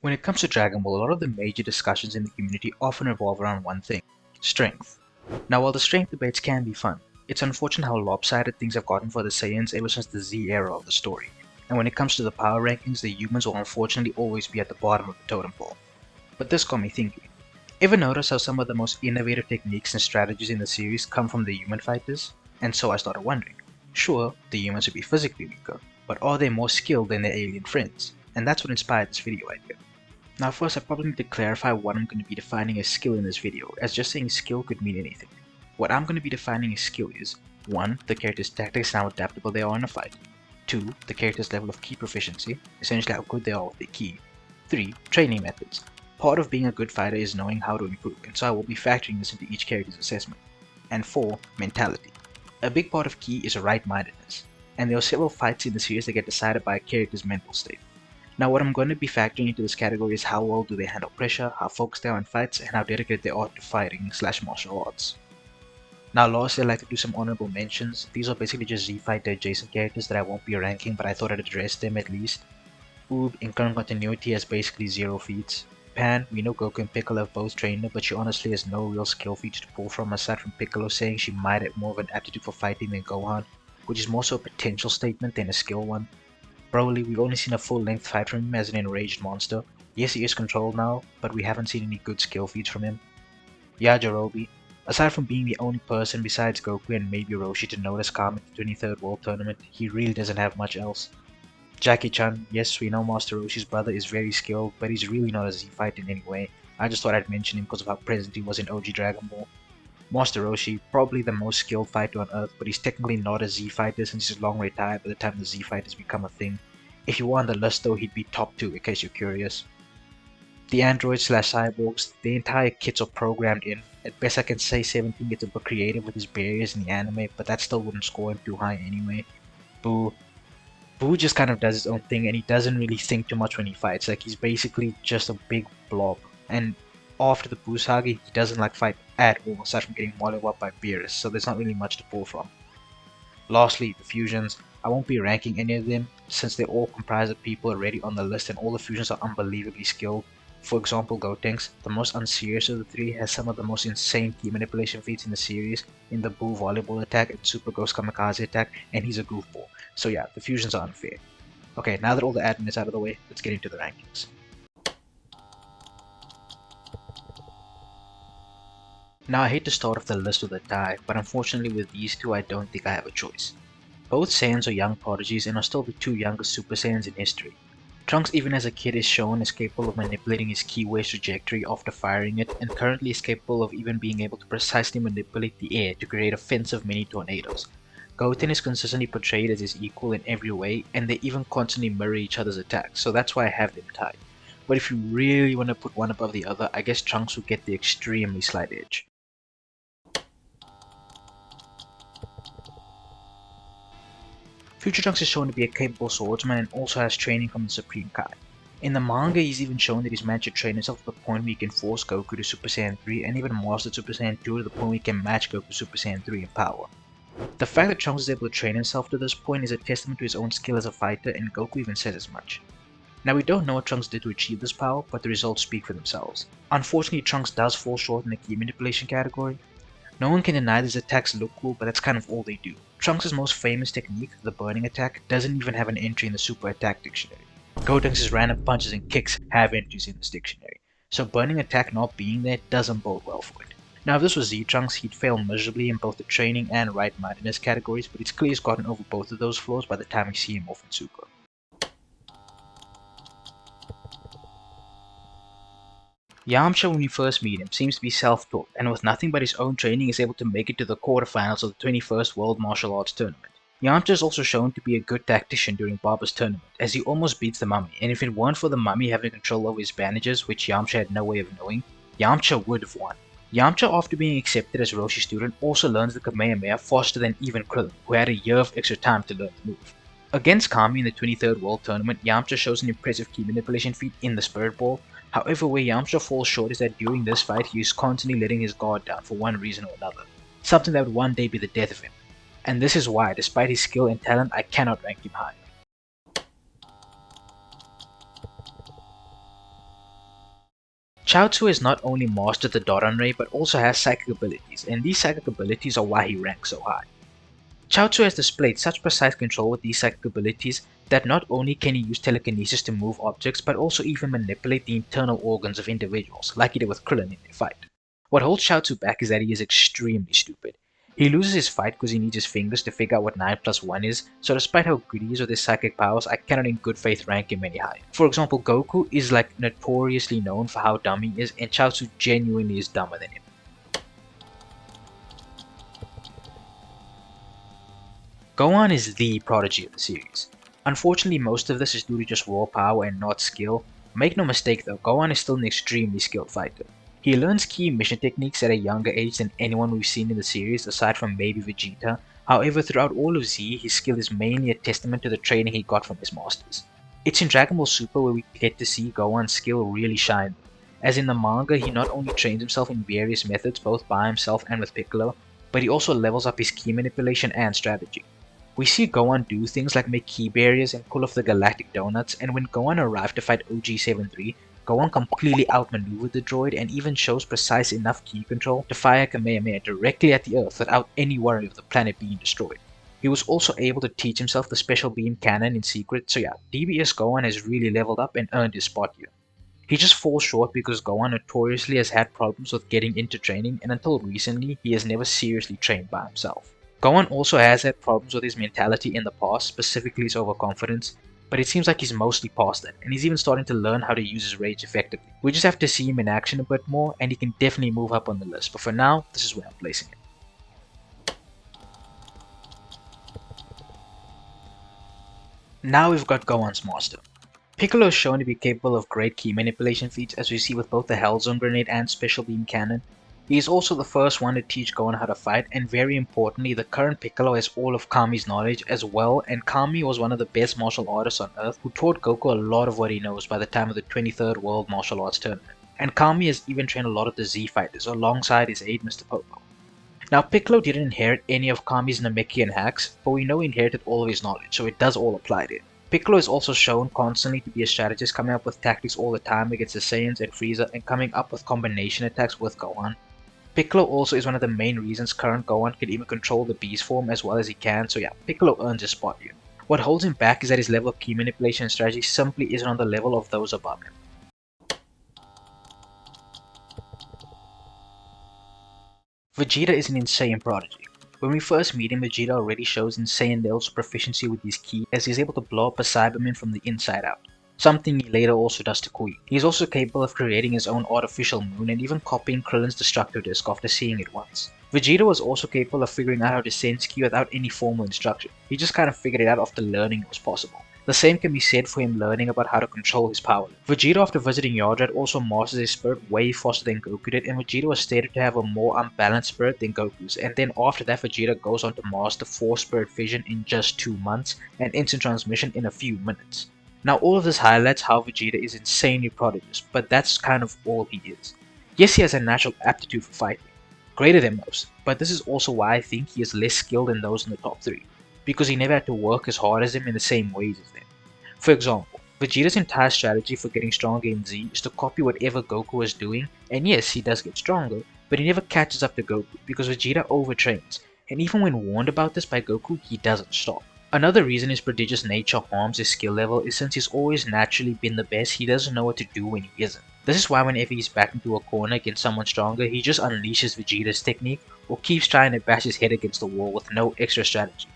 When it comes to Dragon Ball, a lot of the major discussions in the community often revolve around one thing: strength. Now, while the strength debates can be fun, it's unfortunate how lopsided things have gotten for the Saiyans ever since the Z era of the story. And when it comes to the power rankings, the humans will unfortunately always be at the bottom of the totem pole. But this got me thinking. Ever notice how some of the most innovative techniques and strategies in the series come from the human fighters? And so I started wondering. Sure, the humans would be physically weaker, but are they more skilled than their alien friends? And that's what inspired this video idea. Now first I probably need to clarify what I'm going to be defining as skill in this video, as just saying skill could mean anything. What I'm going to be defining as skill is 1. The character's tactics and how adaptable they are in a fight. 2. The character's level of ki proficiency, essentially how good they are with their ki. 3. Training methods. Part of being a good fighter is knowing how to improve, and so I will be factoring this into each character's assessment. And 4. Mentality. A big part of ki is right-mindedness, and there are several fights in the series that get decided by a character's mental state. Now what I'm going to be factoring into this category is how well do they handle pressure, how focused they are in fights, and how dedicated they are to fighting / martial arts. Now lastly, I'd like to do some honorable mentions. These are basically just Z-Fighter adjacent characters that I won't be ranking, but I thought I'd address them at least. Oob, in current continuity, has basically 0 feats. Pan, we know Goku and Piccolo have both trained her, but she honestly has no real skill feats to pull from aside from Piccolo saying she might have more of an aptitude for fighting than Gohan, which is more so a potential statement than a skill one. Broly, we've only seen a full-length fight from him as an enraged monster. Yes, he is controlled now, but we haven't seen any good skill feats from him. Yajirobe, aside from being the only person besides Goku and maybe Roshi to notice Kami at the 23rd World Tournament, he really doesn't have much else. Jackie-chan, yes, we know Master Roshi's brother is very skilled, but he's really not a Z-Fighter in any way. I just thought I'd mention him because of how present he was in OG Dragon Ball. Master Roshi, probably the most skilled fighter on Earth, but he's technically not a Z-Fighter since he's long retired by the time the Z-Fighters become a thing. If you were on the list though, he'd be top 2 in case you're curious. The androids / cyborgs, the entire kits are programmed in. At best I can say 17 gets a bit creative with his barriers in the anime, but that still wouldn't score him too high anyway. Boo. Boo just kind of does his own thing and he doesn't really think too much when he fights, like he's basically just a big blob. And after the Boo saga, he doesn't like fight at all aside from getting mollywopped by Beerus, so there's not really much to pull from. Lastly, the fusions. I won't be ranking any of them since they all comprise of people already on the list and all the fusions are unbelievably skilled. For example, Gotenks, the most unserious of the three, has some of the most insane key manipulation feats in the series in the Boo volleyball attack and Super Ghost Kamikaze attack, and he's a goofball. So yeah, the fusions are unfair. Okay, now that all the admin is out of the way, let's get into the rankings. Now I hate to start off the list with a tie, but unfortunately with these two I don't think I have a choice. Both Saiyans are young prodigies and are still the 2 youngest Super Saiyans in history. Trunks even as a kid is shown as capable of manipulating his ki wave's trajectory after firing it, and currently is capable of even being able to precisely manipulate the air to create offensive mini tornadoes. Goten is consistently portrayed as his equal in every way, and they even constantly mirror each other's attacks, so that's why I have them tied. But if you really want to put one above the other, I guess Trunks would get the extremely slight edge. Future Trunks is shown to be a capable swordsman and also has training from the Supreme Kai. In the manga, he's even shown that he's managed to train himself to the point where he can force Goku to Super Saiyan 3 and even master Super Saiyan 2 to the point where he can match Goku Super Saiyan 3 in power. The fact that Trunks is able to train himself to this point is a testament to his own skill as a fighter, and Goku even says as much. Now we don't know what Trunks did to achieve this power, but the results speak for themselves. Unfortunately, Trunks does fall short in the ki manipulation category. No one can deny these attacks look cool, but that's kind of all they do. Trunks' most famous technique, the burning attack, doesn't even have an entry in the super attack dictionary. Gotenks' random punches and kicks have entries in this dictionary, so burning attack not being there doesn't bode well for it. Now if this was Z-Trunks, he'd fail miserably in both the training and right-mindedness categories, but it's clear he's gotten over both of those flaws by the time we see him off in Super. Yamcha, when we first meet him, seems to be self-taught, and with nothing but his own training is able to make it to the quarterfinals of the 21st World Martial Arts Tournament. Yamcha is also shown to be a good tactician during Barba's tournament, as he almost beats the mummy, and if it weren't for the mummy having control over his bandages, which Yamcha had no way of knowing, Yamcha would have won. Yamcha, after being accepted as Roshi's student, also learns the Kamehameha faster than even Krillin, who had a year of extra time to learn the move. Against Kami in the 23rd World Tournament, Yamcha shows an impressive ki manipulation feat in the Spirit Ball. However, where Yamcha falls short is that during this fight he is constantly letting his guard down for one reason or another, something that would one day be the death of him. And this is why, despite his skill and talent, I cannot rank him higher. Chaozu has not only mastered the Doran Ray but also has psychic abilities, and these psychic abilities are why he ranks so high. Chaozu has displayed such precise control with these psychic abilities that not only can he use telekinesis to move objects but also even manipulate the internal organs of individuals, like he did with Krillin in their fight. What holds Chaozu back is that he is extremely stupid. He loses his fight because he needs his fingers to figure out what 9 plus 1 is, so despite how good he is with his psychic powers, I cannot in good faith rank him any higher. For example, Goku is like notoriously known for how dumb he is, and Chaozu genuinely is dumber than him. Gohan is the prodigy of the series. Unfortunately, most of this is due to just raw power and not skill. Make no mistake though, Gohan is still an extremely skilled fighter. He learns key mission techniques at a younger age than anyone we've seen in the series aside from maybe Vegeta. However, throughout all of Z, his skill is mainly a testament to the training he got from his masters. It's in Dragon Ball Super where we get to see Gohan's skill really shine. As in the manga, he not only trains himself in various methods both by himself and with Piccolo, but he also levels up his key manipulation and strategy. We see Gohan do things like make key barriers and pull off the galactic donuts, and when Gohan arrived to fight OG-73, Gohan completely outmaneuvered the droid and even shows precise enough key control to fire Kamehameha directly at the Earth without any worry of the planet being destroyed. He was also able to teach himself the special beam cannon in secret, so yeah, DBS Gohan has really leveled up and earned his spot here. He just falls short because Gohan notoriously has had problems with getting into training, and until recently, he has never seriously trained by himself. Gohan also has had problems with his mentality in the past, specifically his overconfidence, but it seems like he's mostly past that, and he's even starting to learn how to use his rage effectively. We just have to see him in action a bit more, and he can definitely move up on the list, but for now, this is where I'm placing him. Now we've got Gohan's master. Piccolo is shown to be capable of great key manipulation feats, as we see with both the Hell Zone Grenade and Special Beam Cannon. He is also the first one to teach Gohan how to fight, and very importantly, the current Piccolo has all of Kami's knowledge as well, and Kami was one of the best martial artists on earth who taught Goku a lot of what he knows by the time of the 23rd World Martial Arts Tournament. And Kami has even trained a lot of the Z fighters alongside his aide Mr. Popo. Now Piccolo didn't inherit any of Kami's Namekian hacks, but we know he inherited all of his knowledge, so it does all apply to him. Piccolo is also shown constantly to be a strategist, coming up with tactics all the time against the Saiyans and Frieza and coming up with combination attacks with Gohan. Piccolo also is one of the main reasons current Gohan can even control the beast form as well as he can, so yeah, Piccolo earns his spot here. What holds him back is that his level of key manipulation and strategy simply isn't on the level of those above him. Vegeta is an insane prodigy. When we first meet him, Vegeta already shows insane levels of proficiency with his ki, as he is able to blow up a Cyberman from the inside out, something he later also does to Kui. He is also capable of creating his own artificial moon and even copying Krillin's destructive disc after seeing it once. Vegeta was also capable of figuring out how to sense ki without any formal instruction. He just kind of figured it out after learning it was possible. The same can be said for him learning about how to control his power. Vegeta, after visiting Yardrat, also masters his spirit way faster than Goku did, and Vegeta was stated to have a more unbalanced spirit than Goku's, and then after that Vegeta goes on to master Force Spirit Vision in just 2 months and Instant Transmission in a few minutes. Now all of this highlights how Vegeta is insanely prodigious, but that's kind of all he is. Yes, he has a natural aptitude for fighting, greater than most, but this is also why I think he is less skilled than those in the top 3, because he never had to work as hard as them in the same ways as them. For example, Vegeta's entire strategy for getting stronger in Z is to copy whatever Goku is doing, and yes, he does get stronger, but he never catches up to Goku because Vegeta overtrains, and even when warned about this by Goku, he doesn't stop. Another reason his prodigious nature harms his skill level is since he's always naturally been the best, he doesn't know what to do when he isn't. This is why whenever he's backed into a corner against someone stronger, he just unleashes Vegeta's technique or keeps trying to bash his head against the wall with no extra strategy.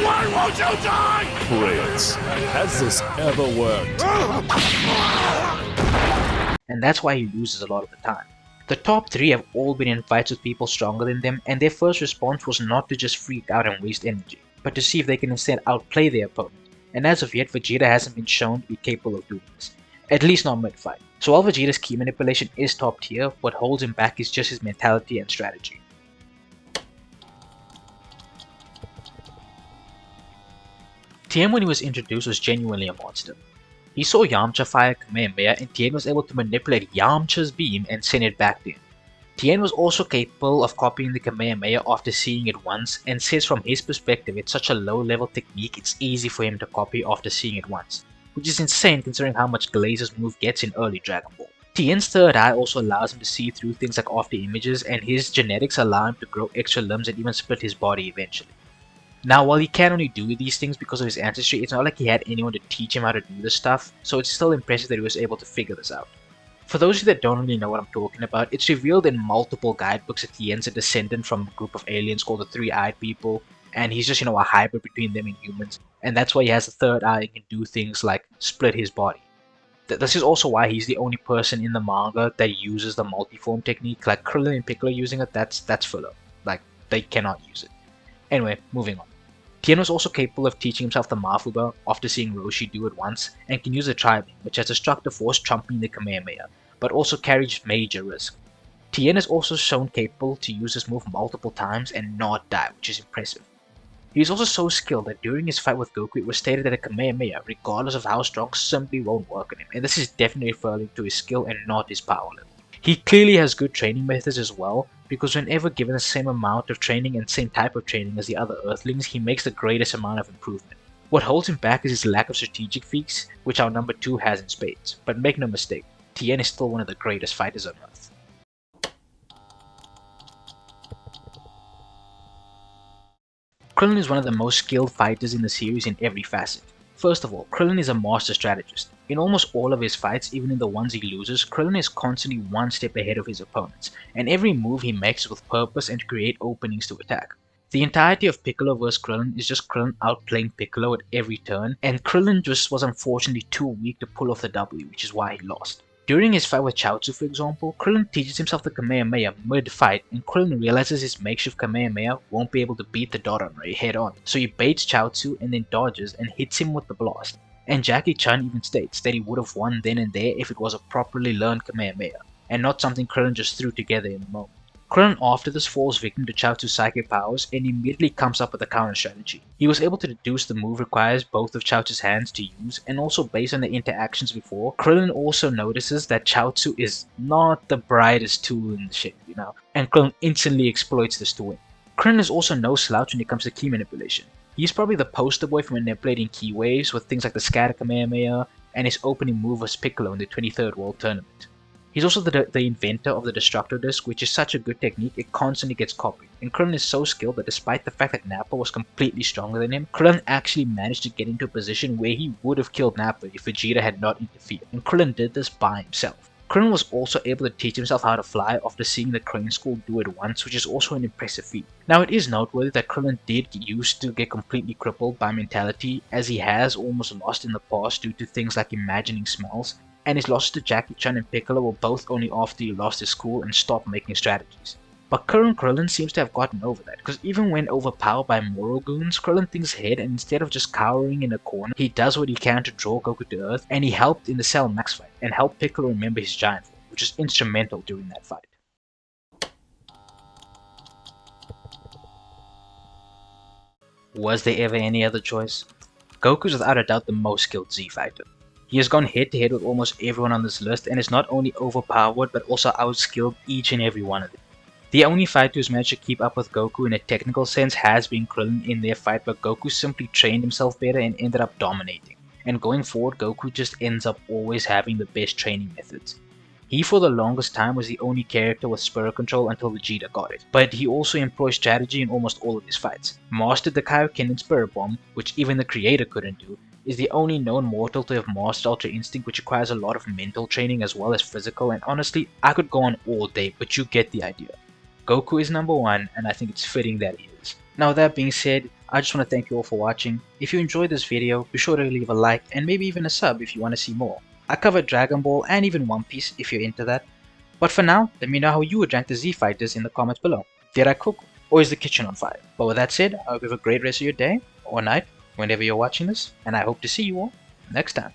Why won't you die? Prince, has this ever worked? And that's why he loses a lot of the time. The top 3 have all been in fights with people stronger than them, and their first response was not to just freak out and waste energy, but to see if they can instead outplay their opponent. And as of yet, Vegeta hasn't been shown to be capable of doing this, at least not mid-fight. So while Vegeta's key manipulation is top tier, what holds him back is just his mentality and strategy. Tien, when he was introduced, was genuinely a monster. He saw Yamcha fire Kamehameha, and Tien was able to manipulate Yamcha's beam and send it back to him. Tien was also capable of copying the Kamehameha after seeing it once, and says from his perspective it's such a low level technique it's easy for him to copy after seeing it once. which is insane considering how much Glazer's move gets in early Dragon Ball. Tien's third eye also allows him to see through things like after images, and his genetics allow him to grow extra limbs and even split his body eventually. Now, while he can only do these things because of his ancestry, it's not like he had anyone to teach him how to do this stuff, so it's still impressive that he was able to figure this out. For those of you that don't really know what I'm talking about, it's revealed in multiple guidebooks that Tien's a descendant from a group of aliens called the Three-Eyed People, and he's just, a hybrid between them and humans, and that's why he has a third eye and can do things like split his body. This is also why he's the only person in the manga that uses the multiform technique. Like Krillin and Piccolo using it, that's filler. Like, they cannot use it. Anyway, moving on. Tien was also capable of teaching himself the Mafuba after seeing Roshi do it once, and can use the Tri-Beam, which has destructive force trumping the Kamehameha, but also carries major risk. Tien is also shown capable to use this move multiple times and not die, which is impressive. He is also so skilled that during his fight with Goku, it was stated that a Kamehameha, regardless of how strong, simply won't work on him, and this is definitely referring to his skill and not his power level. He clearly has good training methods as well, because whenever given the same amount of training and same type of training as the other Earthlings, he makes the greatest amount of improvement. What holds him back is his lack of strategic feats, which our number 2 has in spades, but make no mistake, Tien is still one of the greatest fighters on Earth. Krillin is one of the most skilled fighters in the series in every facet. First of all, Krillin is a master strategist. In almost all of his fights, even in the ones he loses, Krillin is constantly one step ahead of his opponents, and every move he makes is with purpose and to create openings to attack. The entirety of Piccolo vs Krillin is just Krillin outplaying Piccolo at every turn, and Krillin just was unfortunately too weak to pull off the W, which is why he lost. During his fight with Chaozu, for example, Krillin teaches himself the Kamehameha mid-fight, and Krillin realizes his makeshift Kamehameha won't be able to beat the Doron Ray head-on, so he baits Chaozu and then dodges and hits him with the blast. And Jackie Chan even states that he would have won then and there if it was a properly learned Kamehameha, and not something Krillin just threw together in the moment. Krillin after this falls victim to Chaozu's psychic powers and immediately comes up with a counter strategy. He was able to deduce the move requires both of Chaozu's hands to use, and also based on the interactions before, Krillin also notices that Chaozu is not the brightest tool in the shed, and Krillin instantly exploits this to win. Krillin is also no slouch when it comes to key manipulation. He's probably the poster boy for manipulating key waves with things like the Scatter Kamehameha and his opening move as Piccolo in the 23rd World Tournament. He's also the inventor of the Destructo Disc, which is such a good technique it constantly gets copied, and Krillin is so skilled that despite the fact that Nappa was completely stronger than him, Krillin actually managed to get into a position where he would have killed Nappa if Vegeta had not interfered, and Krillin did this by himself. Krillin was also able to teach himself how to fly after seeing the Crane School do it once, which is also an impressive feat. Now it is noteworthy that Krillin did used to get completely crippled by mentality, as he has almost lost in the past due to things like imagining smells, and his losses to Jackie Chan and Piccolo were both only after he lost his school and stopped making strategies. But current Krillin seems to have gotten over that, because even when overpowered by Moro goons, Krillin thinks ahead and instead of just cowering in a corner, he does what he can to draw Goku to Earth, and he helped in the Cell Max fight, and helped Piccolo remember his giant form, which is instrumental during that fight. Was there ever any other choice? Goku is without a doubt the most skilled Z fighter. He has gone head to head with almost everyone on this list and is not only overpowered but also outskilled each and every one of them. The only fighter who's managed to keep up with Goku in a technical sense has been Krillin in their fight, but Goku simply trained himself better and ended up dominating. And going forward, Goku just ends up always having the best training methods. He for the longest time was the only character with spirit control until Vegeta got it, but he also employs strategy in almost all of his fights. Mastered the Kaioken Spirit Bomb, which even the creator couldn't do, is the only known mortal to have mastered Ultra Instinct, which requires a lot of mental training as well as physical, and honestly, I could go on all day, but you get the idea. Goku is number 1, and I think it's fitting that he is. Now with that being said, I just want to thank you all for watching. If you enjoyed this video, be sure to leave a like and maybe even a sub if you want to see more. I covered Dragon Ball and even One Piece if you're into that. But for now, let me know how you would rank the Z fighters in the comments below. Did I cook, or is the kitchen on fire? But with that said, I hope you have a great rest of your day or night whenever you're watching this, and I hope to see you all next time.